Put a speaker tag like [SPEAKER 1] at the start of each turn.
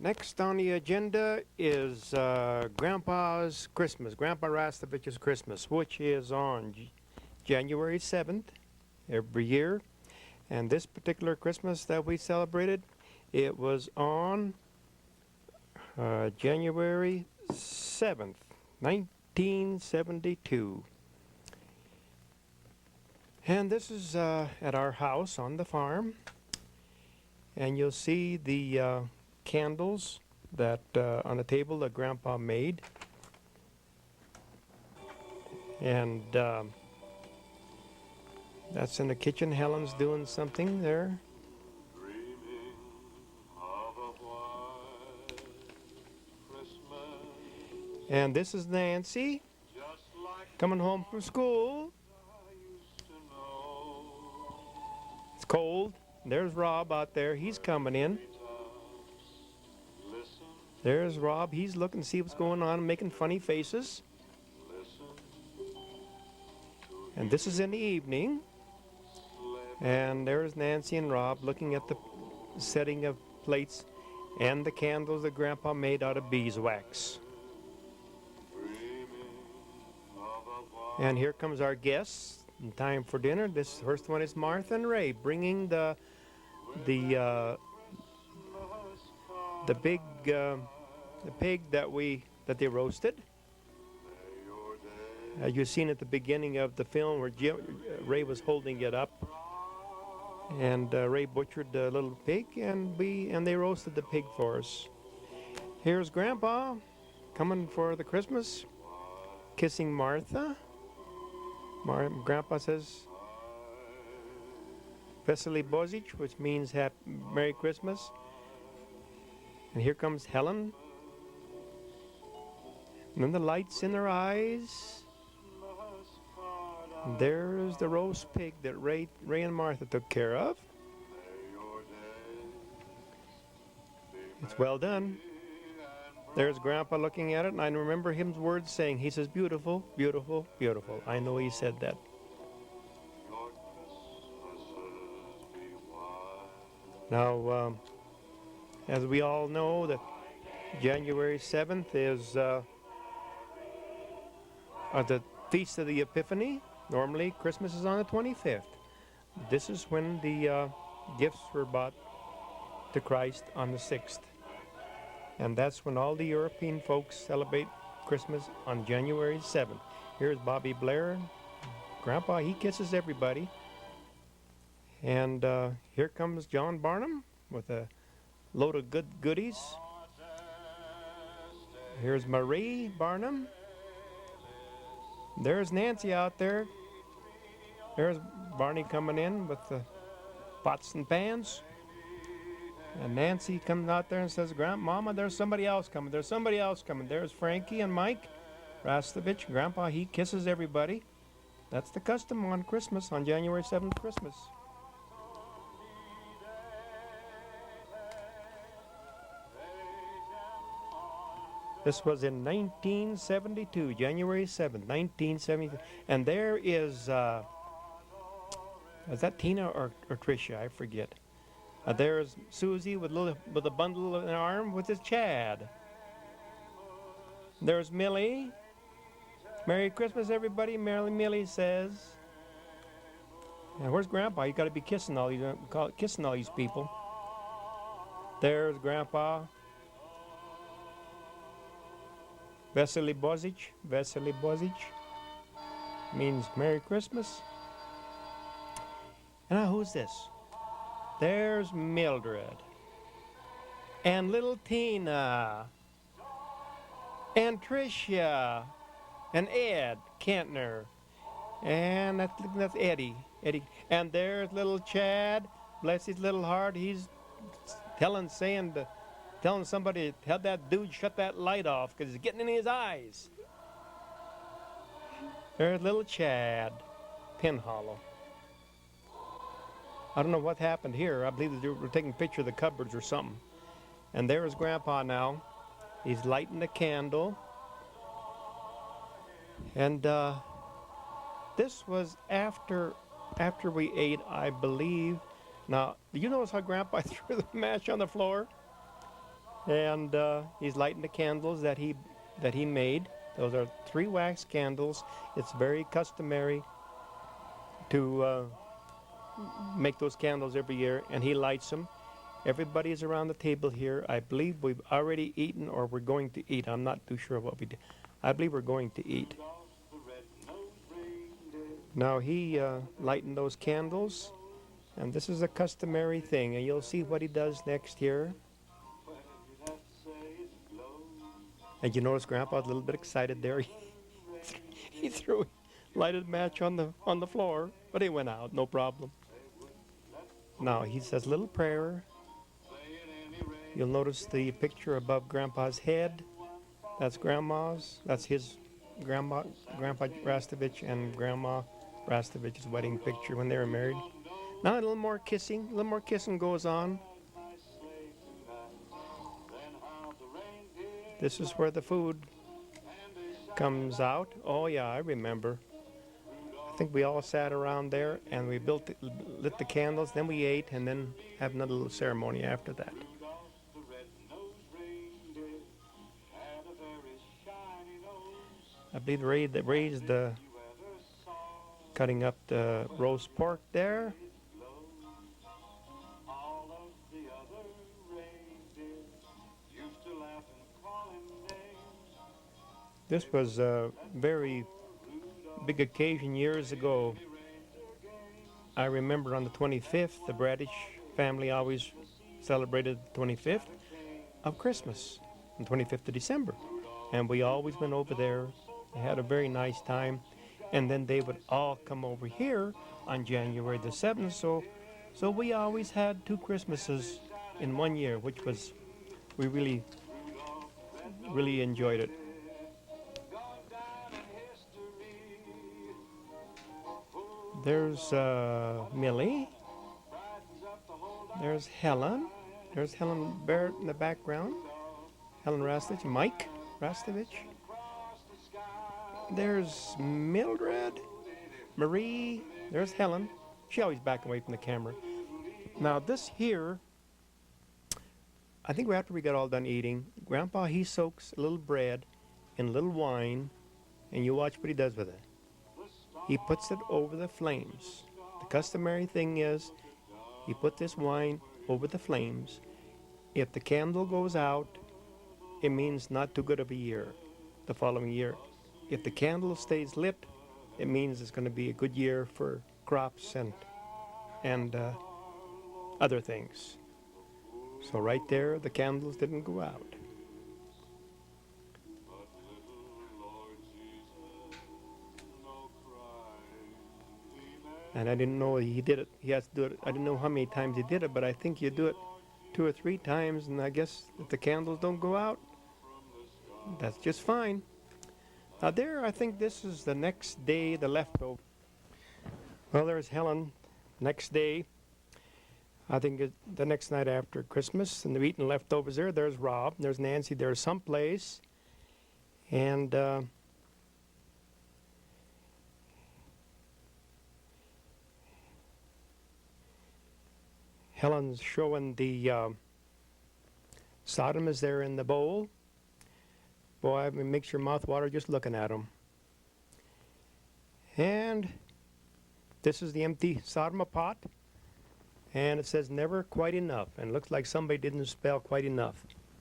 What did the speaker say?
[SPEAKER 1] Next on the agenda is Grandpa's Christmas, Grandpa Rastovich's Christmas, which is on January 7th every year. And this particular Christmas that we celebrated, it was on January 7th, 1972. And this is at our house on the farm. And you'll see the candles that on a table that Grandpa made. And that's in the kitchen. Helen's doing something there. And this is Nancy coming home from school. It's cold. There's Rob out there. He's coming in. There's Rob. He's looking to see what's going on and making funny faces. And this is in the evening. And there's Nancy and Rob looking at the setting of plates and the candles that Grandpa made out of beeswax. And here comes our guests in time for dinner. This first one is Martha and Ray bringing the pig that they roasted. You've seen at the beginning of the film where Ray was holding it up, and Ray butchered the little pig, and they roasted the pig for us. Here's Grandpa coming for the Christmas, kissing Martha. Grandpa says Vesely Bozic, which means Merry Christmas. And here comes Helen. And then the lights in her eyes. And there's the roast pig that Ray and Martha took care of. It's well done. There's Grandpa looking at it, and I remember his words saying, he says, beautiful, beautiful, beautiful. I know he said that. Now, as we all know, that January 7th is the Feast of the Epiphany. Normally, Christmas is on the 25th. This is when the gifts were brought to Christ on the 6th. And that's when all the European folks celebrate Christmas on January 7th. Here's Bobby Blair. Grandpa, he kisses everybody. And here comes John Barnum with a load of goodies. Here's Marie Barnum. There's Nancy out there. There's Barney coming in with the pots and pans. And Nancy comes out there and says, Grandmama, there's somebody else coming. There's somebody else coming. There's Frankie and Mike Rastovich. Grandpa, he kisses everybody. That's the custom on Christmas, on January 7th, Christmas. This was in 1972, January 7th, 1972. And there is that Tina or Tricia? I forget. There's Susie with a bundle in her arm with his Chad. There's Millie. Merry Christmas, everybody. Millie says. And where's Grandpa? You got to be kissing all these people. There's Grandpa. Vesely Bozic. Vesely Bozic means Merry Christmas. And now who's this? There's Mildred, and little Tina, and Tricia, and Ed Kentner, and that's Eddie. And there's little Chad, bless his little heart. He's telling somebody to tell that dude shut that light off because it's getting in his eyes. There's little Chad, Pinhollow. I don't know what happened here. I believe they were taking a picture of the cupboards or something. And there's Grandpa now. He's lighting the candle. And this was after we ate, I believe. Now, do you notice how Grandpa threw the mash on the floor? And he's lighting the candles that he made. Those are 3 wax candles. It's very customary to make those candles every year, and he lights them. Everybody is around the table here. I believe we've already eaten or we're going to eat. I'm not too sure what we did. I believe we're going to eat. Now he lightened those candles, and this is a customary thing, and you'll see what he does next here. And you notice Grandpa's a little bit excited there. He threw a lighted match on the floor, but it went out, no problem. Now he says a little prayer. You'll notice the picture above Grandpa's head. That's Grandma's. That's his Grandpa Rastovich and Grandma Rastovich's wedding picture when they were married. Now a little more kissing. A little more kissing goes on. This is where the food comes out. Oh yeah, I remember. I think we all sat around there and we lit the candles, then we ate, and then have another little ceremony after that. I believe they raised the cutting up the roast pork there. This was a very big occasion years ago. I remember on the 25th, the Bradish family always celebrated the 25th of Christmas, the 25th of December. And we always went over there. They had a very nice time. And then they would all come over here on January the 7th. So we always had 2 Christmases in 1 year, which was, we really enjoyed it. There's Millie. There's Helen. There's Helen Barrett in the background. Helen Rastovich. Mike Rastovich. There's Mildred. Marie. There's Helen. She always back away from the camera. Now this here, I think after we got all done eating, Grandpa, he soaks a little bread in a little wine, and you watch what he does with it. He puts it over the flames. The customary thing is, he put this wine over the flames. If the candle goes out, it means not too good of a year the following year. If the candle stays lit, it means it's going to be a good year for crops and other things. So right there, the candles didn't go out. And I didn't know he did it. He has to do it. I didn't know how many times he did it, but I think you do it 2 or 3 times, and I guess if the candles don't go out, that's just fine. Now there, I think this is the next day, the leftover. Well, there's Helen, next day. I think it's the next night after Christmas, and they're eating leftovers there. There's Rob, there's Nancy, there's someplace. And Helen's showing the Sodom is there in the bowl. Boy, it makes your mouth water just looking at them. And this is the empty Sodom pot. And it says never quite enough. And it looks like somebody didn't spell quite enough.